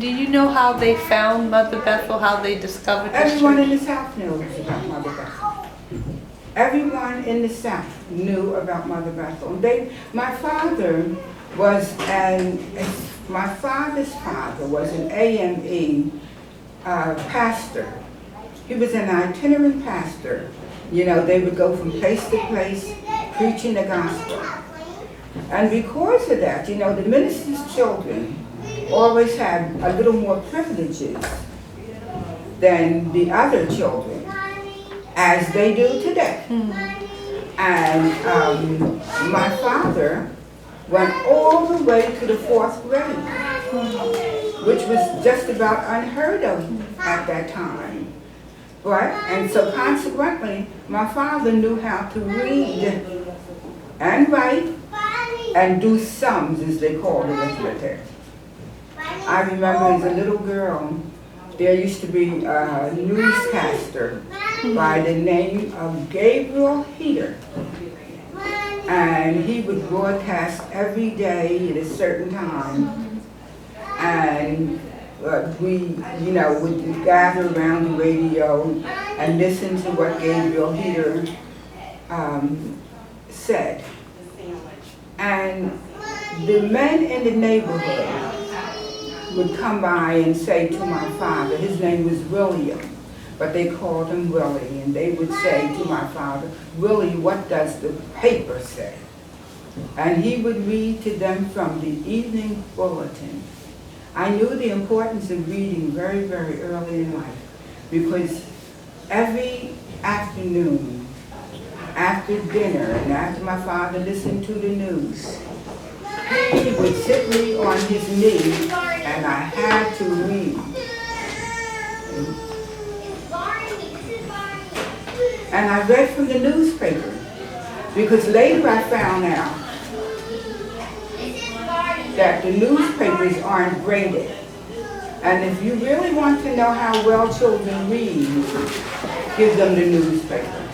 Do you know how they found Mother Bethel, how they discovered this Everyone church? in the South knows about Mother Bethel. Everyone in the South knew about Mother Bethel. My father's father was an AME pastor. He was an itinerant pastor. You know, they would go from place to place preaching the gospel. And because of that, you know, the minister's children always had a little more privileges than the other children, as they do today. And my father went all the way to the 4th grade, which was just about unheard of at that time. And so consequently, my father knew how to read and write and do sums, as they called arithmetic. I remember as a little girl, there used to be a newscaster by the name of Gabriel Heater. And he would broadcast every day at a certain time. And we, you know, would gather around the radio and listen to what Gabriel Heater said. And the men in the neighborhood would come by and say to my father, his name was William, but they called him Willie, and they would say to my father, Willie, what does the paper say? And he would read to them from the evening bulletin. I knew the importance of reading very, very early in life, because every afternoon, after dinner, and after my father listened to the news, he would sit me on his knee, and I had to read. And I read from the newspaper, because later I found out that the newspapers aren't graded. And if you really want to know how well children read, give them the newspaper.